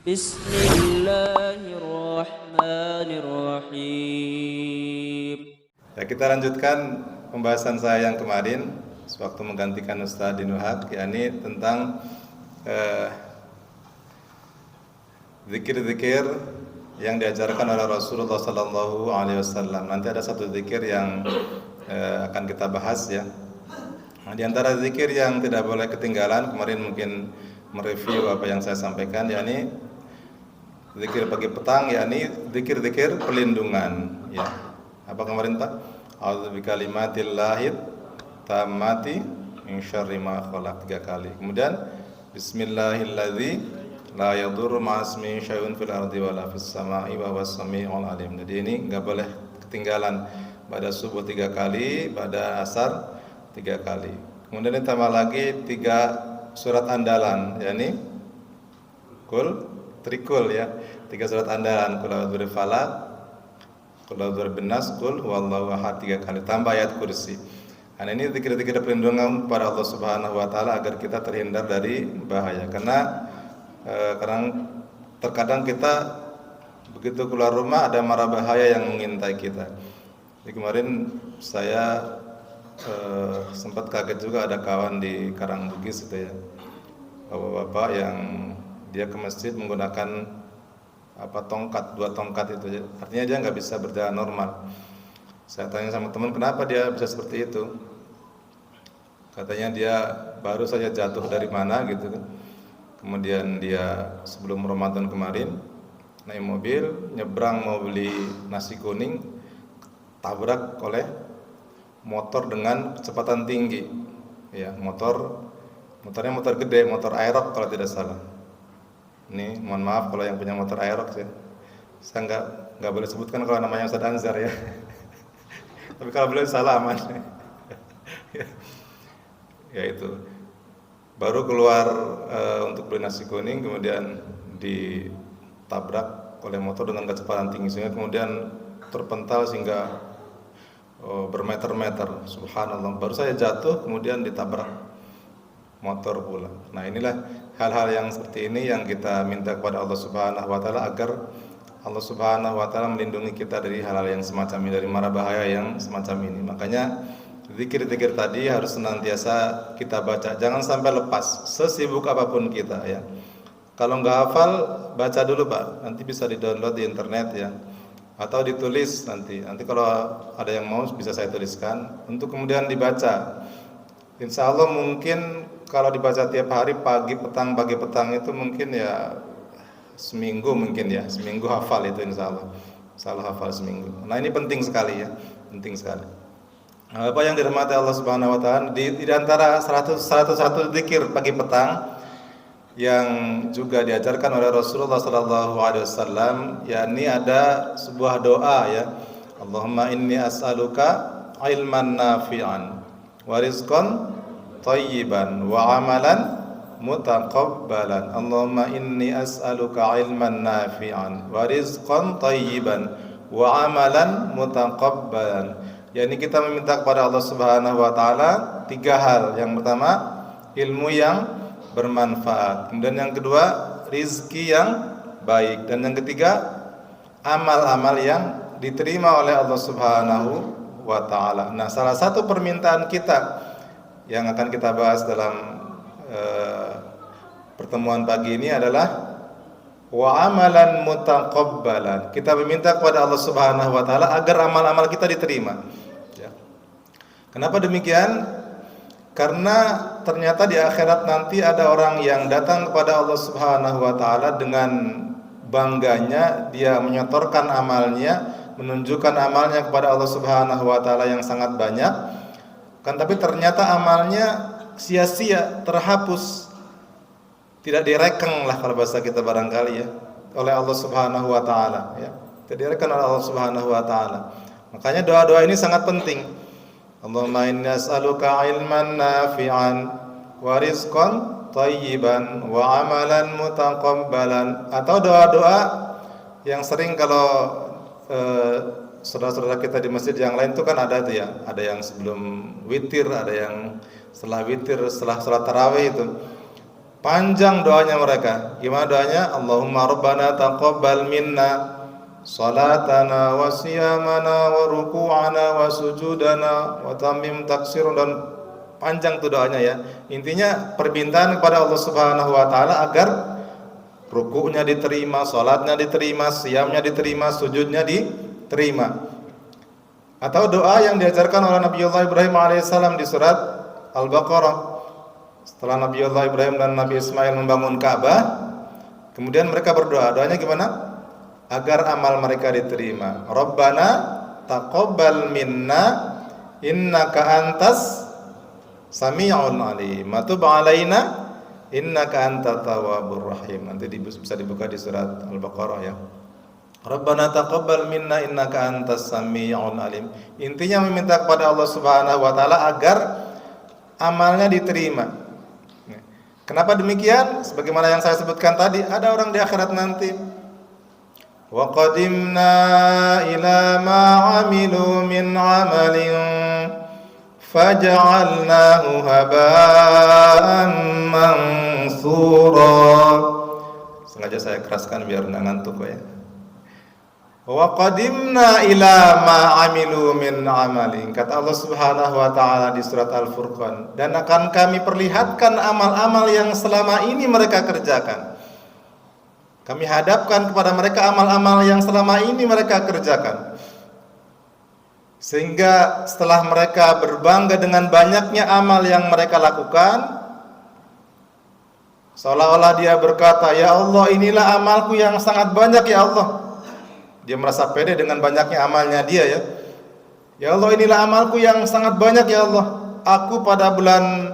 Bismillahirrahmanirrahim. Ya, kita lanjutkan pembahasan saya yang kemarin sewaktu menggantikan Ustaz Dinul Haq, yakni tentang zikir-zikir yang diajarkan oleh Rasulullah Sallallahu Alaihi Wasallam. Nanti ada satu zikir yang akan kita bahas ya. Nah, di antara zikir yang tidak boleh ketinggalan, kemarin mungkin mereview apa yang saya sampaikan, yakni zikir pagi petang, yakni zikir-zikir perlindungan. Ya, apa kemarin Pak? A'udzu bikalimatillahi tammati min syarri ma khalaq 3 kali. Kemudian bismillahilladzi la yadurru ma'asmi syai'un fil ardi wala fis sama'i wa huwas samiul alim. Jadi ini enggak boleh ketinggalan. Pada subuh 3 kali, pada asar 3 kali. Kemudian ditambah lagi 3 surat andalan, yakni trikul ya. 3 surat andalan, qul a'udzu birabbil falaq, qul a'udzu birabbin nas, qul huwallahu ahad 3 kali, tambah ayat kursi. Dan ini zikir-zikir perlindungan kepada Allah Subhanahu wa taala agar kita terhindar dari bahaya. Karena terkadang kita begitu keluar rumah ada mara bahaya yang mengintai kita. Jadi kemarin saya sempat kaget juga, ada kawan di Karangbugis itu ya, bapak-bapak yang dia ke masjid menggunakan tongkat, 2 tongkat itu, artinya dia nggak bisa berjalan normal. Saya tanya sama teman, kenapa dia bisa seperti itu? Katanya dia baru saja jatuh dari mana gitu kan. Kemudian dia sebelum Ramadan kemarin naik mobil, nyebrang mau beli nasi kuning, tabrak oleh motor dengan kecepatan tinggi. Ya, motornya motor gede, motor Aerox kalau tidak salah. Ini mohon maaf kalau yang punya motor Aerox ya. Saya nggak boleh sebutkan kalau namanya Ustaz Anzar ya. Tapi kalau boleh salah aman. Ya itu. Baru keluar untuk beli nasi kuning, kemudian ditabrak oleh motor dengan kecepatan tinggi sehingga kemudian terpental sehingga bermeter-meter. Subhanallah, baru saya jatuh kemudian ditabrak motor pula. Nah, inilah hal-hal yang seperti ini yang kita minta kepada Allah Subhanahu wa taala agar Allah Subhanahu wa taala melindungi kita dari hal-hal yang semacam ini, dari mara bahaya yang semacam ini. Makanya zikir-zikir tadi harus senantiasa kita baca, jangan sampai lepas sesibuk apapun kita ya. Kalau nggak hafal, baca dulu Pak, nanti bisa di-download di internet ya, atau ditulis nanti kalau ada yang mau bisa saya tuliskan untuk kemudian dibaca. Insya Allah mungkin kalau dibaca tiap hari pagi petang itu mungkin ya seminggu hafal itu insya Allah hafal seminggu. Nah, ini penting sekali ya, penting sekali. Apa yang dirahmati Allah Subhanahu wa taala, di antara 101 zikir pagi petang yang juga diajarkan oleh Rasulullah sallallahu alaihi wasallam, yakni ada sebuah doa ya. Allahumma inni as'aluka ilman nafi'an wa rizqan thayyiban wa amalan mutaqabbalan. Allahumma inni as'aluka ilman nafi'an wa rizqan thayyiban wa amalan mutaqabbalan. yakni kita meminta kepada Allah Subhanahu wa taala 3 hal. Yang pertama, ilmu yang bermanfaat. Kemudian yang kedua, rizki yang baik. Dan yang ketiga, amal-amal yang diterima oleh Allah Subhanahu wa taala. Nah, salah satu permintaan kita yang akan kita bahas dalam pertemuan pagi ini adalah wa amalan mutaqabbalan. Kita meminta kepada Allah Subhanahu wa taala agar amal-amal kita diterima. Ya. Kenapa demikian? Karena ternyata di akhirat nanti ada orang yang datang kepada Allah Subhanahu wa taala dengan bangganya dia menyetorkan amalnya, menunjukkan amalnya kepada Allah Subhanahu wa taala yang sangat banyak. Kan tapi ternyata amalnya sia-sia, terhapus. Tidak direkeng lah kalau bahasa kita barangkali ya, oleh Allah Subhanahu wa taala ya. Tidak direkeng oleh Allah Subhanahu wa taala. Makanya doa-doa ini sangat penting. Allahumma inni as'aluka ilman nafi'an wa rizqan thayyiban wa amalan mutaqabbalan. Atau doa-doa yang sering kalau saudara-saudara kita di masjid yang lain itu kan ada tuh ya, ada yang sebelum witir, ada yang setelah witir, setelah salat tarawih itu. Panjang doanya mereka. Gimana doanya? Allahumma rabbana taqabbal minna salatana wa siyamana wa ruku'ana wa sujudana wa tamim taksir, dan panjang tuh doanya ya. Intinya permintaan kepada Allah Subhanahu wa taala agar rukuknya diterima, salatnya diterima, siyamnya diterima, sujudnya diterima. Atau doa yang diajarkan oleh Nabiullah Ibrahim alaihissalam di surat Al-Baqarah. Setelah Nabiullah Ibrahim dan Nabi Ismail membangun Ka'bah, kemudian mereka berdoa. Doanya gimana? Agar amal mereka diterima. Rabbana taqabbal minna innaka antas sami'un alim wa tub 'alaina innaka antat tawwabur rahim. Nanti bisa dibuka di surat Al-Baqarah ya. Rabbana taqabbal minna innaka antas sami'un alim. Intinya meminta kepada Allah Subhanahu wa taala agar amalnya diterima. Kenapa demikian? Sebagaimana yang saya sebutkan tadi, ada orang di akhirat nanti. Wa qadimna ila ma 'amilu min 'amalin faj'alnahu haba'an mansura. Sengaja saya keraskan biar enggak ngantuk ya. Wa qadimna ila ma 'amilu min 'amalin, kata Allah Subhanahu wa taala di surat Al-Furqan, dan akan kami perlihatkan amal-amal yang selama ini mereka kerjakan. Kami hadapkan kepada mereka amal-amal yang selama ini mereka kerjakan. Sehingga setelah mereka berbangga dengan banyaknya amal yang mereka lakukan, seolah-olah dia berkata, "Ya Allah, inilah amalku yang sangat banyak ya Allah." Dia merasa pede dengan banyaknya amalnya dia ya. Ya Allah, inilah amalku yang sangat banyak ya Allah. Aku pada bulan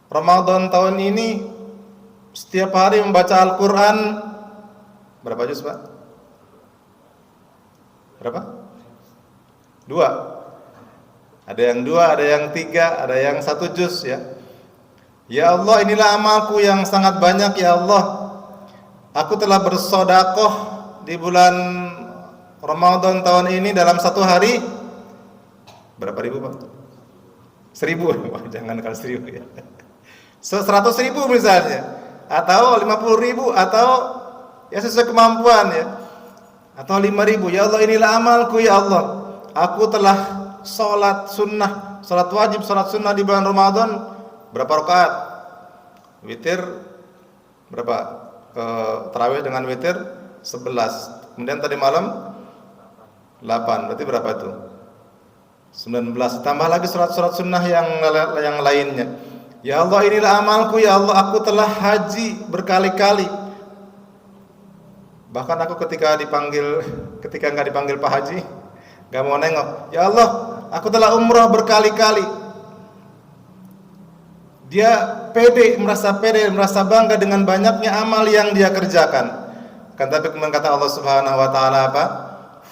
Ramadan tahun ini setiap hari membaca Al-Quran. Berapa juz Pak? Berapa? 2. Ada yang 2, ada yang 3, ada yang 1 juz ya. Ya Allah, inilah amalku yang sangat banyak ya Allah. Aku telah bersedekah di bulan Ramadan tahun ini dalam satu hari berapa ribu Pak? 1.000. Wah, jangan kalau 1.000 ya. 100.000 misalnya, atau 50.000, atau ya sesuai kemampuan ya, atau 5.000. Ya Allah, inilah amalku ya Allah. Aku telah sholat sunnah, sholat wajib, sholat sunnah di bulan Ramadan berapa rakaat? Witir berapa? Tarawih dengan witir 11. Kemudian tadi malam 8. Berarti berapa itu? 19. Tambah lagi surat-surat sunnah yang lainnya. Ya Allah, inilah amalku ya Allah. Aku telah haji berkali-kali. Bahkan aku ketika nggak dipanggil Pak Haji, nggak mau nengok. Ya Allah, aku telah umrah berkali-kali. Dia merasa pede, merasa bangga dengan banyaknya amal yang dia kerjakan. Tapi kemudian kata Allah Subhanahu wa taala apa?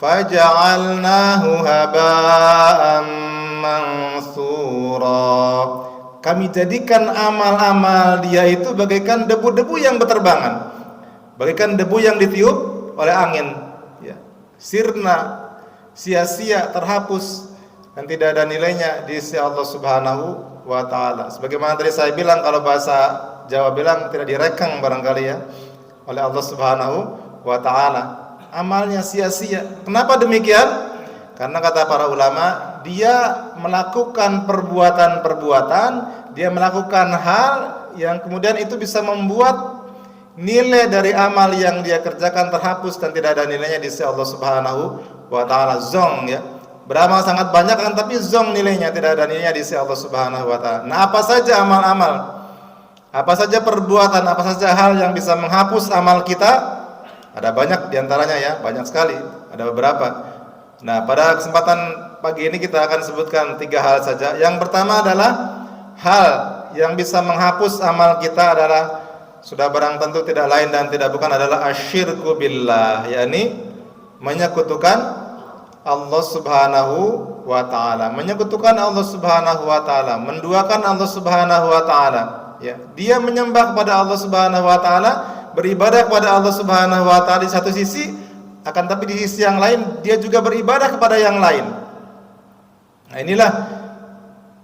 Faja'alnahu haba'an mansura. Kami jadikan amal-amal dia itu bagaikan debu-debu yang berterbangan, bagaikan debu yang ditiup oleh angin ya. Sirna, sia-sia, terhapus, dan tidak ada nilainya di sisi Allah Subhanahu wa taala. Sebagaimana tadi saya bilang, kalau bahasa Jawa bilang tidak direkang barangkali ya oleh Allah Subhanahu wa taala. Amalnya sia-sia. Kenapa demikian? Karena kata para ulama, dia melakukan perbuatan-perbuatan, dia melakukan hal yang kemudian itu bisa membuat nilai dari amal yang dia kerjakan terhapus dan tidak ada nilainya di sisi Allah Subhanahu wa taala. Zong ya. Beramal sangat banyak kan, tapi zong nilainya, tidak ada nilainya di sisi Allah Subhanahu wa taala. Nah, apa saja amal-amal? Apa saja perbuatan, apa saja hal yang bisa menghapus amal kita? Ada banyak diantaranya ya, banyak sekali. Ada beberapa. Nah, pada kesempatan pagi ini kita akan sebutkan 3 hal saja. Yang pertama adalah hal yang bisa menghapus amal kita adalah, sudah barang tentu tidak lain dan tidak bukan adalah asyirku billah, yakni menyekutukan Allah Subhanahu wa taala. Menyekutukan Allah Subhanahu wa taala, menduakan Allah Subhanahu wa taala. Ya, dia menyembah kepada Allah Subhanahu wa taala, beribadah kepada Allah Subhanahu wa taala di satu sisi, akan tapi di sisi yang lain dia juga beribadah kepada yang lain. Nah, inilah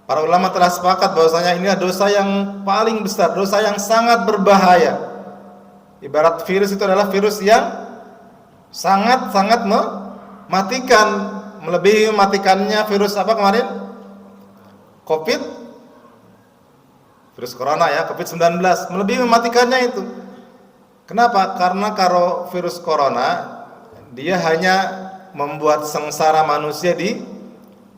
Para ulama telah sepakat bahwasanya ini adalah dosa yang paling besar, dosa yang sangat berbahaya. Ibarat virus itu adalah virus yang sangat-sangat mematikan, melebihi mematikannya virus apa kemarin? Covid, virus corona ya, Covid-19, melebihi mematikannya itu. Kenapa? Karena kalau virus corona dia hanya membuat sengsara manusia di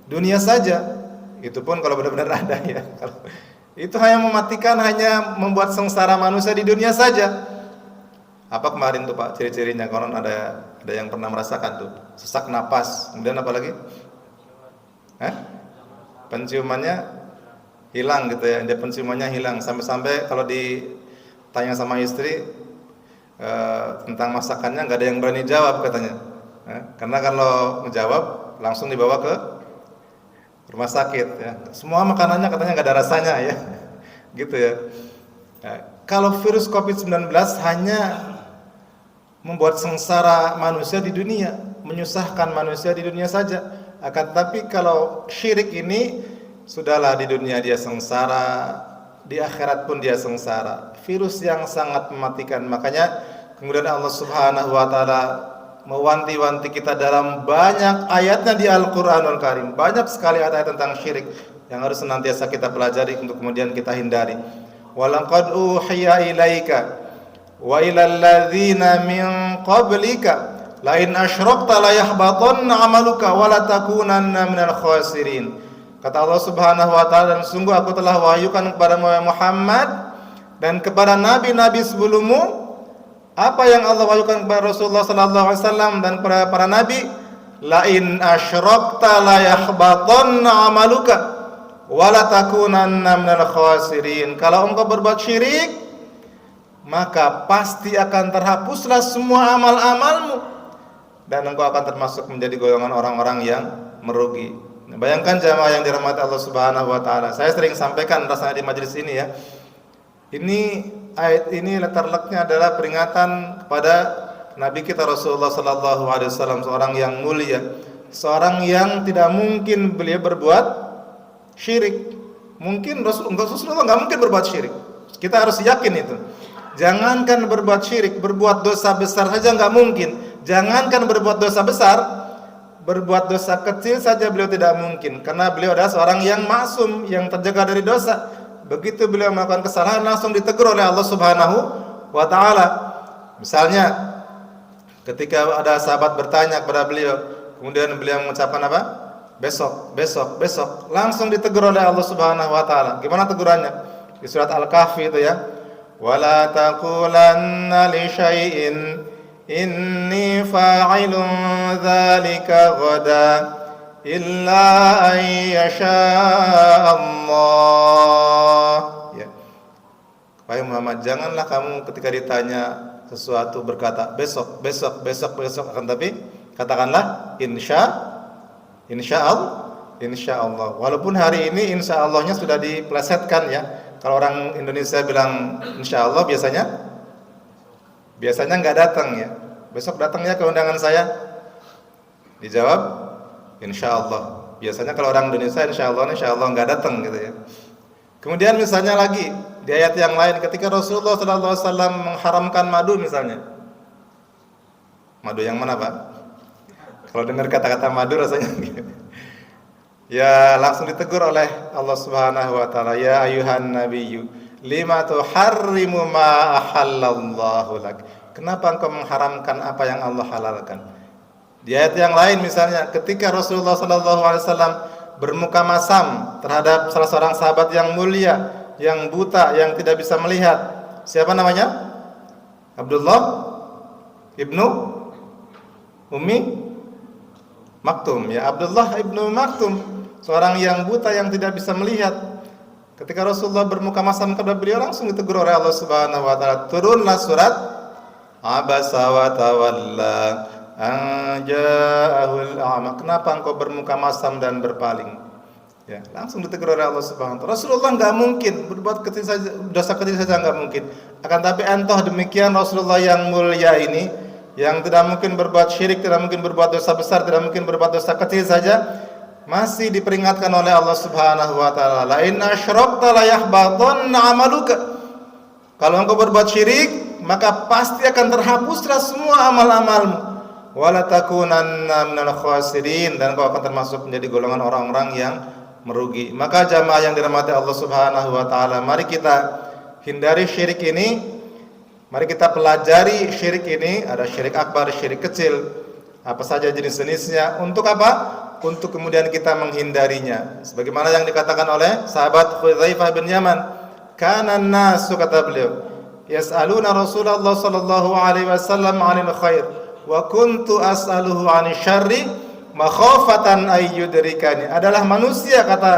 dunia saja. Itu pun kalau benar-benar ada ya. Itu hanya mematikan, hanya membuat sengsara manusia di dunia saja. Apa kemarin tuh Pak ciri-cirinya? Konon ada yang pernah merasakan tuh, sesak napas, kemudian apa lagi? Penciumannya hilang gitu ya, dia penciumannya hilang, sampai-sampai kalau ditanya sama istri tentang masakannya nggak ada yang berani jawab katanya. Karena kalau menjawab langsung dibawa ke rumah sakit ya. Semua makanannya katanya nggak ada rasanya ya. Gitu ya. Kalau virus Covid-19 hanya membuat sengsara manusia di dunia, menyusahkan manusia di dunia saja. Akan tetapi kalau syirik ini sudahlah, di dunia dia sengsara, di akhirat pun dia sengsara. Virus yang sangat mematikan. Makanya kemudian Allah Subhanahu wa taala mewanti-wanti kita dalam banyak ayatnya di Al-Qur'anul Karim. Banyak sekali ayat tentang syirik yang harus senantiasa kita pelajari untuk kemudian kita hindari. Walaqad uhiya ilaika wa ilal ladzina min qablika la in asyrakta la yahbatanna 'amaluka wa la takunanna minal khasirin. Kata Allah Subhanahu wa taala, dan sungguh aku telah wahyukan kepada Muhammad dan kepada nabi-nabi sebelummu apa yang Allah wahyukan kepada Rasulullah sallallahu alaihi wasallam dan kepada para nabi, la in asyrakta la yahbatanna 'amaluka wa la takunanna minal khasirin. Kalau engkau berbuat syirik, maka pasti akan terhapuslah semua amal-amalmu dan engkau akan termasuk menjadi golongan orang-orang yang merugi. Nah, bayangkan jamaah yang dirahmati Allah Subhanahu wa taala. Saya sering sampaikan rasanya di majelis ini ya. Ini ayat ini letaknya adalah peringatan kepada Nabi kita Rasulullah sallallahu alaihi wasallam, seorang yang mulia, seorang yang tidak mungkin beliau berbuat syirik. Mungkin Rasulullah nggak mungkin berbuat syirik. Kita harus yakin itu. Jangankan berbuat syirik, berbuat dosa besar saja nggak mungkin. Jangankan berbuat dosa besar, berbuat dosa kecil saja beliau tidak mungkin, karena beliau adalah seorang yang maksum, yang terjaga dari dosa. Begitu beliau melakukan kesalahan langsung ditegur oleh Allah Subhanahu wa taala. Misalnya ketika ada sahabat bertanya kepada beliau, kemudian beliau mengucapkan apa? Besok, langsung ditegur oleh Allah Subhanahu wa taala. Gimana tegurannya? Di surat Al-Kahfi itu ya. Wala taqulanna li syai'in inni fa'ilun dzalika ghada illa an yasha Allah. Ya. Wahai Muhammad, janganlah kamu ketika ditanya sesuatu berkata besok, akan tapi katakanlah insya Allah. Walaupun hari ini insya Allahnya sudah diplesetkan ya. Kalau orang Indonesia bilang insya Allah biasanya nggak datang ya. Besok datangnya ke undangan saya. Dijawab insya Allah. Biasanya kalau orang Indonesia insya Allah nggak datang gitu ya. Kemudian misalnya lagi di ayat yang lain ketika Rasulullah SAW mengharamkan madu misalnya. Madu yang mana Pak? Kalau dengar kata-kata madu rasanya gitu. Ya langsung ditegur oleh Allah Subhanahu wa taala, ya ayuhan nabiyyu lima tuharrimu ma ahallallahu lak. Kenapa engkau mengharamkan apa yang Allah halalkan? Di ayat yang lain misalnya ketika Rasulullah sallallahu alaihi wasallam bermuka masam terhadap salah seorang sahabat yang mulia, yang buta, yang tidak bisa melihat. Siapa namanya? Abdullah ibnu Ummi Maktum ya, Abdullah ibnu Maktum, seorang yang buta yang tidak bisa melihat. Ketika Rasulullah bermuka masam kepada beliau langsung ditegur oleh Allah Subhanahu wa taala. Turunlah surat Abasa wa tawalla an ja'ahul a'ma. Kenapa engkau bermuka masam dan berpaling? Ya, langsung ditegur oleh Allah Subhanahu wa taala. Rasulullah enggak mungkin berbuat kecil saja, dosa kecil saja enggak mungkin. Akan tapi entah demikian Rasulullah yang mulia ini, yang tidak mungkin berbuat syirik, tidak mungkin berbuat dosa besar, tidak mungkin berbuat dosa kecil saja, masih diperingatkan oleh Allah Subhanahu wa taala, la in asyrakta la yahbatanna 'amaluka. Kalau engkau berbuat syirik, maka pasti akan terhapuslah semua amal-amalmu. Wala takunanna minal khasirin, dan engkau akan termasuk menjadi golongan orang-orang yang merugi. Maka jamaah yang dirahmati Allah Subhanahu wa taala, mari kita hindari syirik ini. Mari kita pelajari syirik ini, ada syirik akbar, syirik kecil, apa saja jenis-jenisnya. Untuk apa? Untuk kemudian kita menghindarinya. Sebagaimana yang dikatakan oleh sahabat Hudzaifah bin Yaman, kana an-nasu, kata beliau, yas'aluna Rasulullah sallallahu alaihi wasallam 'anil khair wa kuntu as'aluhu 'anil syarri makhafatan ayyudrikani. Adalah manusia, kata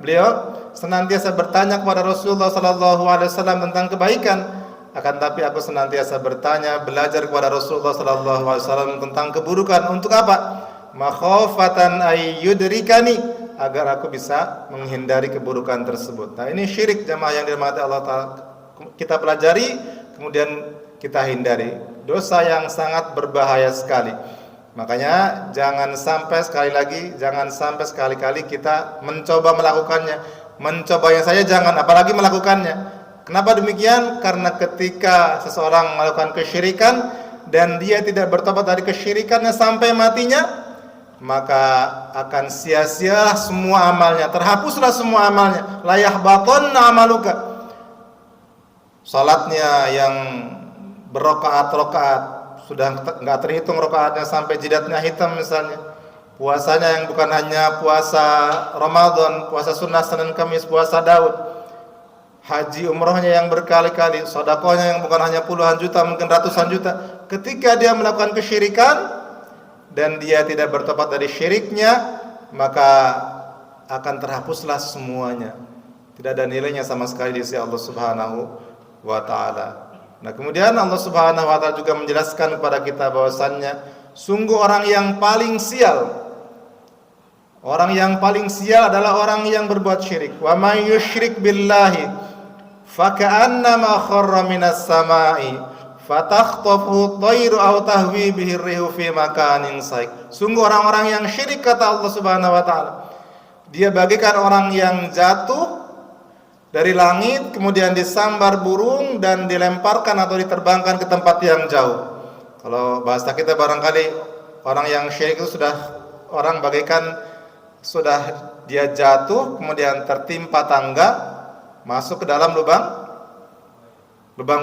beliau, senantiasa bertanya kepada Rasulullah sallallahu alaihi wasallam tentang kebaikan, akan tapi aku senantiasa bertanya, belajar kepada Rasulullah sallallahu alaihi wasallam tentang keburukan. Untuk apa? Makhafatan ayyudrikani, agar aku bisa menghindari keburukan tersebut. Nah, ini syirik jamaah yang dirahmati Allah taala. Kita pelajari, kemudian kita hindari. Dosa yang sangat berbahaya sekali. Makanya jangan sampai sekali-kali kita mencoba melakukannya. Mencobanya saja jangan, apalagi melakukannya. Kenapa demikian? Karena ketika seseorang melakukan kesyirikan dan dia tidak bertobat dari kesyirikannya sampai matinya, maka akan sia-sia semua amalnya, terhapuslah semua amalnya. La yahbatanna 'amaluka. Salatnya yang berrakaat-rakaat sudah enggak terhitung rakaatnya sampai jidatnya hitam misalnya. Puasanya yang bukan hanya puasa Ramadan, puasa sunnah Senin Kamis, puasa Daud. Haji umrohnya yang berkali-kali, sedekahnya yang bukan hanya puluhan juta, mungkin ratusan juta. Ketika dia melakukan kesyirikan dan dia tidak bertobat dari syiriknya, maka akan terhapuslah semuanya. Tidak ada nilainya sama sekali di sisi Allah Subhanahu wa taala. Nah, kemudian Allah Subhanahu wa taala juga menjelaskan kepada kita bahwasannya sungguh orang yang paling sial adalah orang yang berbuat syirik. Wa may yusyrik billahi faka'annama kharra minas sama'i fatakhtafu at-tayru aw tahwi bihi ar-rihu fi makanin sahih. Sungguh orang-orang yang syirik, kata Allah Subhanahu wa taala, dia bagaikan orang yang jatuh dari langit kemudian disambar burung dan dilemparkan atau diterbangkan ke tempat yang jauh. Kalau bahasa kita barangkali orang yang syirik itu sudah orang bagaikan sudah dia jatuh kemudian tertimpa tangga masuk ke dalam lubang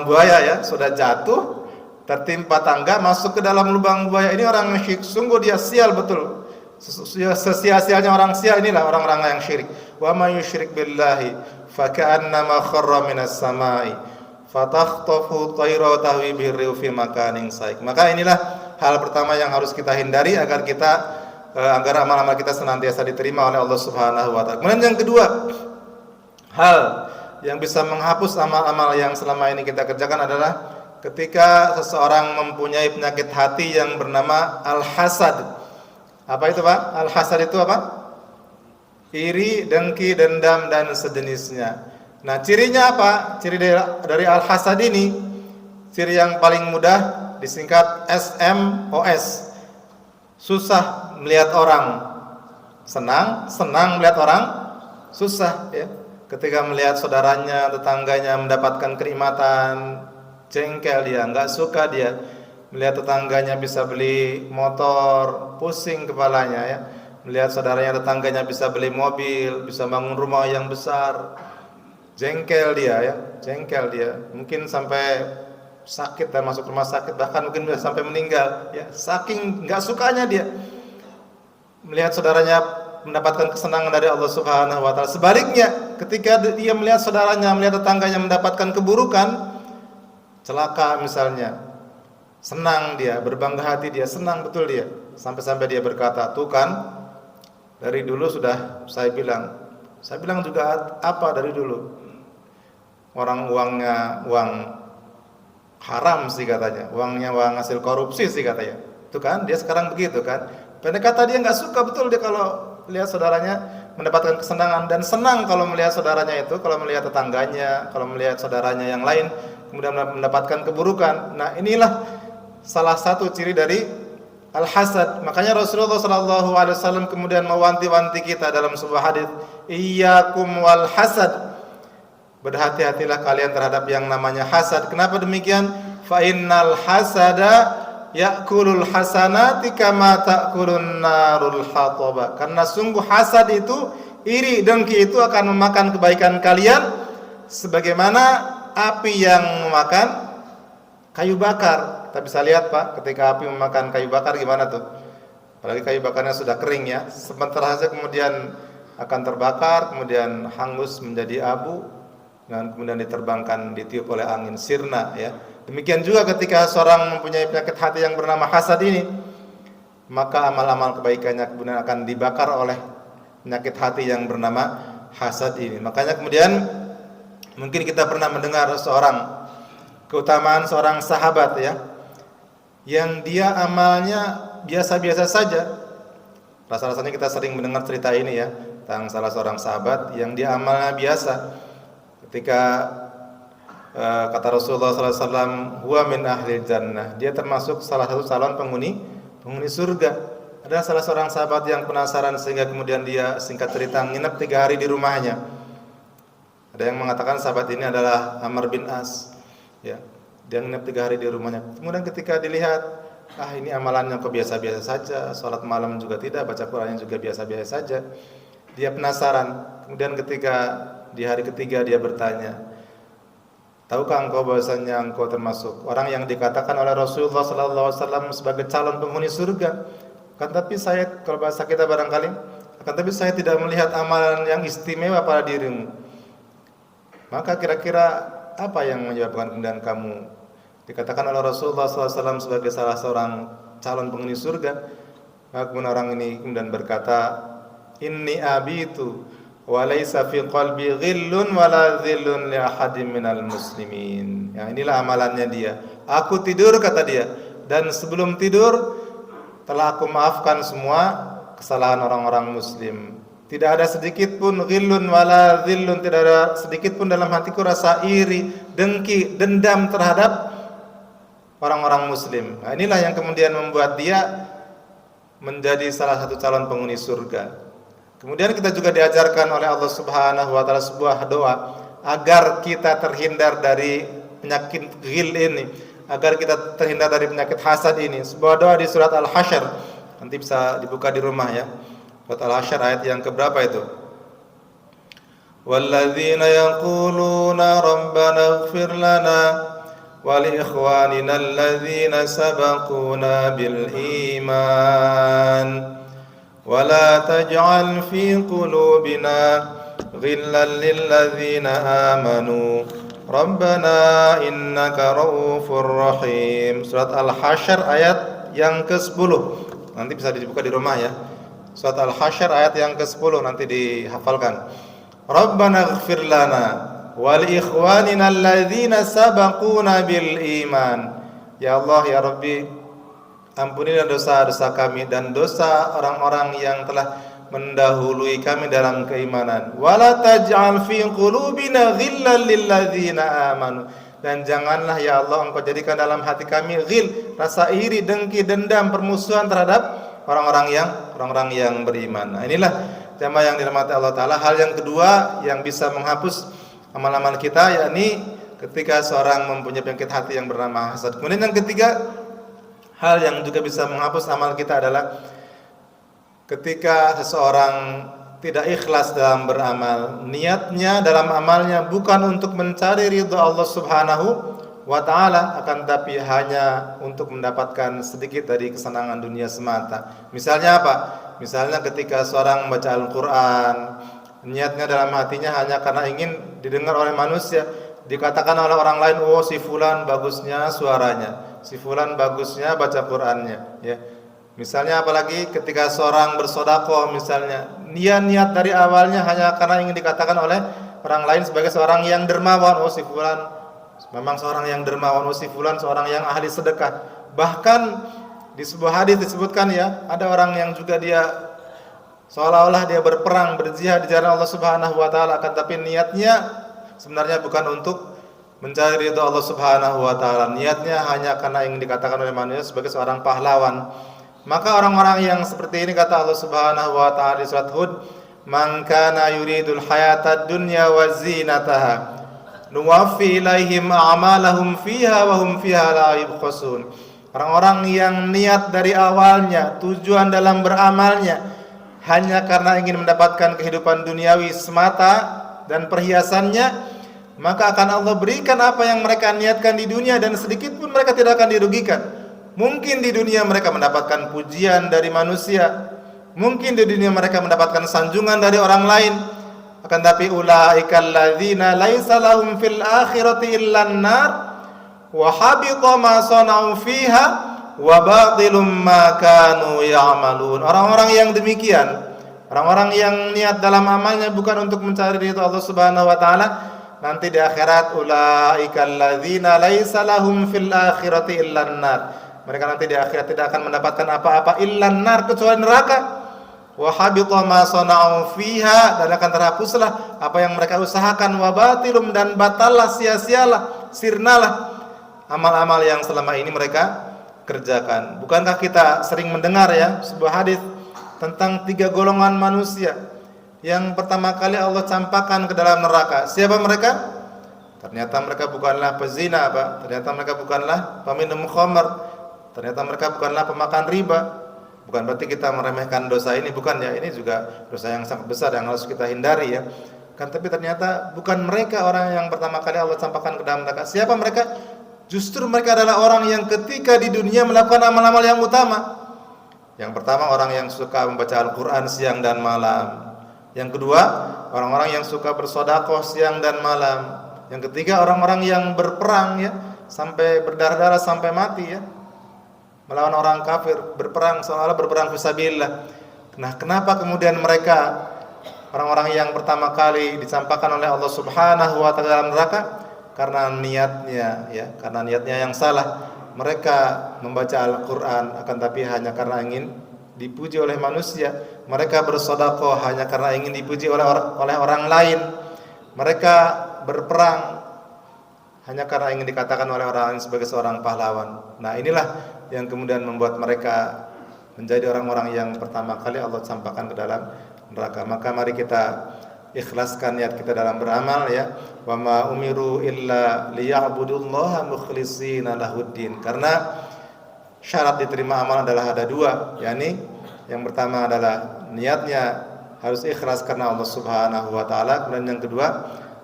buaya, ya, sudah jatuh tertimpa tangga masuk ke dalam lubang buaya. Ini orang yang syirik, sungguh dia sial betul. Sesia-sialnya orang sial inilah orang-orang yang syirik. Wa may yusyrik billahi faka'annama kharra minas sama'i fatakhtafu at-tayru tahwi bihi fi makanin sahih. Maka inilah hal pertama yang harus kita hindari agar amal-amal kita senantiasa diterima oleh Allah Subhanahu wa taala. Kemudian yang kedua, hal yang bisa menghapus amal-amal yang selama ini kita kerjakan adalah ketika seseorang mempunyai penyakit hati yang bernama al-hasad. Apa itu, Pak? Al-hasad itu apa? Iri, dengki, dendam, dan sejenisnya. Nah, cirinya apa? Ciri dari al-hasad ini, ciri yang paling mudah disingkat SMOS. Susah melihat orang senang, senang melihat orang susah, ya. Ketika melihat saudaranya, tetangganya mendapatkan kenikmatan, jengkel dia, enggak suka dia. Melihat tetangganya bisa beli motor, pusing kepalanya, ya. Melihat saudaranya, tetangganya bisa beli mobil, bisa bangun rumah yang besar, jengkel dia, ya, jengkel dia. Mungkin sampai sakit dan masuk rumah sakit, bahkan mungkin bisa sampai meninggal, ya. Saking enggak sukanya dia melihat saudaranya mendapatkan kesenangan dari Allah Subhanahu wa taala. Sebaliknya, ketika dia melihat saudaranya, melihat tetangganya mendapatkan keburukan, celaka misalnya, senang dia, berbangga hati dia, senang betul dia. Sampai-sampai dia berkata, "Tuh kan, dari dulu sudah saya bilang juga apa dari dulu? Orang uangnya uang haram sih katanya, uangnya uang hasil korupsi sih katanya. Tuh kan, dia sekarang begitu kan." Pendek kata dia enggak suka betul dia kalau lihat saudaranya mendapatkan kesenangan, dan senang kalau melihat saudaranya itu, kalau melihat tetangganya, kalau melihat saudaranya yang lain kemudian mendapatkan keburukan. Nah, inilah salah satu ciri dari al-hasad. Makanya Rasulullah sallallahu alaihi wasallam kemudian mewanti-wanti kita dalam sebuah hadis, iyyakum wal hasad. Berhati-hatilah kalian terhadap yang namanya hasad. Kenapa demikian? Fa innal hasada ya'kulul hasanati kama ta'kulun narul hataba. Karena sungguh hasad itu, iri, dengki itu akan memakan kebaikan kalian sebagaimana api yang memakan kayu bakar. Kita bisa lihat Pak, ketika api memakan kayu bakar gimana tuh? Apalagi kayu bakarnya sudah kering ya. Sebentar saja kemudian akan terbakar, kemudian hangus menjadi abu, dan kemudian diterbangkan, ditiup oleh angin, sirna ya. Demikian juga ketika seorang mempunyai penyakit hati yang bernama hasad ini, maka amal-amal kebaikannya kemudian akan dibakar oleh penyakit hati yang bernama hasad ini. Makanya kemudian mungkin kita pernah mendengar keutamaan seorang sahabat ya, yang dia amalnya biasa-biasa saja. Rasa-rasanya kita sering mendengar cerita ini ya, tentang salah seorang sahabat yang dia amalnya biasa. Ketika kata Rasulullah SAW, huwa min ahli jannah, dia termasuk salah satu calon penghuni surga. Ada salah seorang sahabat yang penasaran sehingga kemudian dia singkat cerita nginep 3 hari di rumahnya. Ada yang mengatakan sahabat ini adalah Amr bin As. Ya, dia nginep 3 hari di rumahnya. Kemudian ketika dilihat, ini amalannya kok biasa-biasa saja, sholat malam juga tidak, baca Qur'annya juga biasa-biasa saja. Dia penasaran. Kemudian ketika di hari ketiga dia bertanya, tahukah engkau bahwasanya engkau termasuk orang yang dikatakan oleh Rasulullah SAW sebagai calon penghuni surga? Kan tapi saya, kalau bahasa kita barangkali, tapi saya tidak melihat amalan yang istimewa pada dirimu. Maka kira-kira apa yang menyebabkan kemudian kamu dikatakan oleh Rasulullah SAW sebagai salah seorang calon penghuni surga? Maka kemudian orang ini kemudian berkata, inni abitu wa laisa fi qalbi ghillun wala dhillun li ahadin minal muslimin. Ya, inilah amalannya dia. Aku tidur, kata dia, dan sebelum tidur telah aku maafkan semua kesalahan orang-orang muslim. Tidak ada sedikit pun ghillun wala dhillun, tidak ada sedikit pun dalam hatiku rasa iri, dengki, dendam terhadap orang-orang muslim. Nah, inilah yang kemudian membuat dia menjadi salah satu calon penghuni surga. Kemudian kita juga diajarkan oleh Allah Subhanahu wa taala sebuah doa agar kita terhindar dari penyakit ghil ini, agar kita terhindar dari penyakit hasad ini. Sebuah doa di surat Al-Hasyr. Nanti bisa dibuka di rumah ya. Surat Al-Hasyr ayat yang keberapa itu? Walladzina yaquluna rabbana ighfir lana wa li ikhwanina alladzina sabaquna bil iman ولا تجعل في قلوبنا غلا للذين آمنوا ربنا إنك رؤوف رحيم. Surat Al-Hasyr ayat yang ke-10. Nanti bisa dibuka di rumah ya. Surat Al-Hasyr ayat yang ke-10 nanti dihafalkan. Rabbana ighfir lana wa li ikhwanina alladzina sabaquna bil iman. Ya Allah, ya Rabbi, ampunilah dosa-dosa kami dan dosa orang-orang yang telah mendahului kami dalam keimanan. Wala taj'al fi qulubina ghillan lil ladzina amanu. Dan janganlah ya Allah engkau jadikan dalam hati kami ghil, rasa iri, dengki, dendam, permusuhan terhadap orang-orang yang beriman. Nah, inilah jamaah yang dirahmati Allah taala. Hal yang kedua yang bisa menghapus amal-amal kita, yakni ketika seorang mempunyai penyakit hati yang bernama hasad. Kemudian yang ketiga, hal yang juga bisa menghapus amal kita adalah ketika seseorang tidak ikhlas dalam beramal, niatnya dalam amalnya bukan untuk mencari ridha Allah Subhanahu wa taala, akan tapi hanya untuk mendapatkan sedikit dari kesenangan dunia semata. Misalnya apa? Misalnya ketika seorang membaca Al-Qur'an, niatnya dalam hatinya hanya karena ingin didengar oleh manusia, dikatakan oleh orang lain, oh si fulan bagusnya suaranya, si fulan bagusnya baca Qur'annya ya. Misalnya apalagi ketika seorang bersedekah misalnya, niat dari awalnya hanya karena ingin dikatakan oleh orang lain sebagai seorang yang dermawan, oh si fulan memang seorang yang dermawan, oh si fulan seorang yang ahli sedekah. Bahkan di sebuah hadis disebutkan ya, ada orang yang juga dia seolah-olah dia berperang, berjihad di jalan Allah Subhanahu wa taala, akan tapi niatnya sebenarnya bukan untuk mencari ridha Allah Subhanahu wa taala. Niatnya hanya karena ingin dikatakan oleh manusia sebagai seorang pahlawan. Maka orang-orang yang seperti ini kata Allah Subhanahu wa taala di surat Hud, "Man kana yuridul hayatad dunya wa zinataha, nuwaffi ilaihim a'malahum fiha wa hum fiha la yubkhasun." Orang-orang yang niat dari awalnya, tujuan dalam beramalnya hanya karena ingin mendapatkan kehidupan duniawi semata dan perhiasannya, maka akan Allah berikan apa yang mereka niatkan di dunia dan sedikit pun mereka tidak akan dirugikan. Mungkin di dunia mereka mendapatkan pujian dari manusia, mungkin di dunia mereka mendapatkan sanjungan dari orang lain, akan tapi ulaikal ladzina laisa lahum fil akhirati illan nar wa habita ma sana'u fiha wa batilum ma kanu ya'malun. Orang-orang yang demikian, orang-orang yang niat dalam amalnya bukan untuk mencari ridha Allah Subhanahu wa taala, nanti di akhirat ulaikal ladzina laisa lahum fil akhirati illan nar. Mereka nanti di akhirat tidak akan mendapatkan apa-apa illan nar, kecuali neraka. Wa habita ma sana'u fiha, dan akan terhapuslah apa yang mereka usahakan. Wa batilum, dan batallah, sia-sialah, sirnalah amal-amal yang selama ini mereka kerjakan. Bukankah kita sering mendengar ya sebuah hadis tentang 3 golongan manusia yang pertama kali Allah campakkan ke dalam neraka? Siapa mereka? Ternyata mereka bukanlah pezina, Pak. Ternyata mereka bukanlah peminum khamar. Ternyata mereka bukanlah pemakan riba. Bukan berarti kita meremehkan dosa ini, bukan ya. Ini juga dosa yang sangat besar yang harus kita hindari ya. Kan tapi ternyata bukan mereka orang yang pertama kali Allah campakkan ke dalam neraka. Siapa mereka? Justru mereka adalah orang yang ketika di dunia melakukan amal-amal yang utama. Yang pertama, orang yang suka membaca Al-Quran siang dan malam. Yang kedua, orang-orang yang suka bersedekah siang dan malam. Yang ketiga, orang-orang yang berperang ya, sampai berdarah-darah sampai mati ya, melawan orang kafir, berperang seolah-olah berperang fisabilillah. Nah, kenapa kemudian mereka orang-orang yang pertama kali dicampakkan oleh Allah Subhanahu wa taala dalam neraka? Karena niatnya ya, karena niatnya yang salah. Mereka membaca Al-Qur'an akan tapi hanya karena ingin dipuji oleh manusia. Mereka bersedekah hanya karena ingin dipuji oleh orang lain. Mereka berperang hanya karena ingin dikatakan oleh orang lain sebagai seorang pahlawan. Nah, inilah yang kemudian membuat mereka menjadi orang-orang yang pertama kali Allah campakkan ke dalam neraka. Maka mari kita ikhlaskan niat kita dalam beramal ya. Wa ma umiru illa liya'budullaha mukhlishina lahuddin. Karena syarat diterima amal adalah ada 2, yakni yang pertama adalah niatnya harus ikhlas karena Allah Subhanahu wa taala, kemudian yang kedua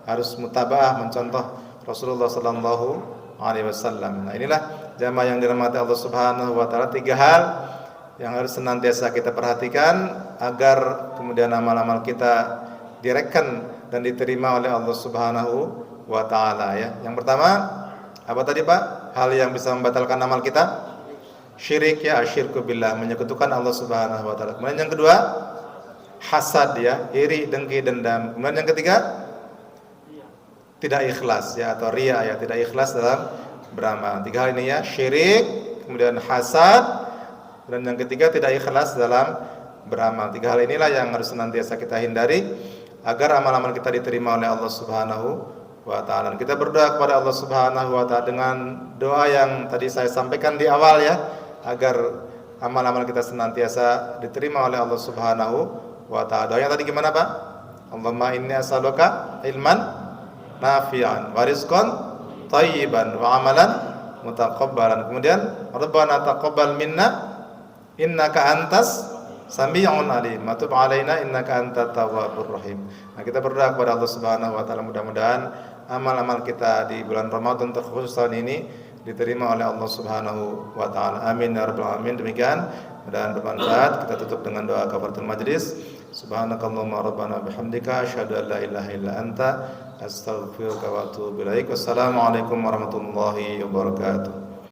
harus mutabaah, mencontoh Rasulullah sallallahu alaihi wasallam. Nah, inilah jamaah yang dirahmati Allah Subhanahu wa taala, 3 hal yang harus senantiasa kita perhatikan agar kemudian amal-amal kita direken dan diterima oleh Allah Subhanahu wa taala ya. Yang pertama, apa tadi Pak? Hal yang bisa membatalkan amal kita? Syirik ya, asyirku billah, menyekutukan Allah Subhanahu wa taala. Kemudian yang kedua, hasad ya, iri, dengki, dendam. Kemudian yang ketiga, tidak ikhlas ya, atau riya ya, tidak ikhlas dalam beramal. 3 hal ini ya, syirik, kemudian hasad, dan yang ketiga tidak ikhlas dalam beramal. 3 hal inilah yang harus senantiasa kita hindari agar amal-amal kita diterima oleh Allah Subhanahu wa taala. Kita berdoa kepada Allah Subhanahu wa taala dengan doa yang tadi saya sampaikan di awal ya, agar amal-amal kita senantiasa diterima oleh Allah Subhanahu wa taala. Doanya tadi gimana, Pak? Allahumma inni as'aluka ilman nafi'an wa rizqan thayyiban wa amalan mutaqabbalan. Kemudian Rabbana taqabbal minna innaka antas Sami'un alim, matub alaina innaka antat tawwabur rahim. Nah, kita berdoa kepada Allah Subhanahu wa taala, mudah-mudahan amal-amal kita di bulan Ramadan terkhusus tahun ini diterima oleh Allah Subhanahu wa taala. Amin ya rabbal alamin. Demikian, mudah-mudahan bermanfaat. Kita tutup dengan doa kafaratul majlis. Subhanakallahumma rabbana bihamdika asyhadu an la ilaha illa anta astaghfiruka wa atubu ilaik. Wassalamualaikum warahmatullahi wabarakatuh.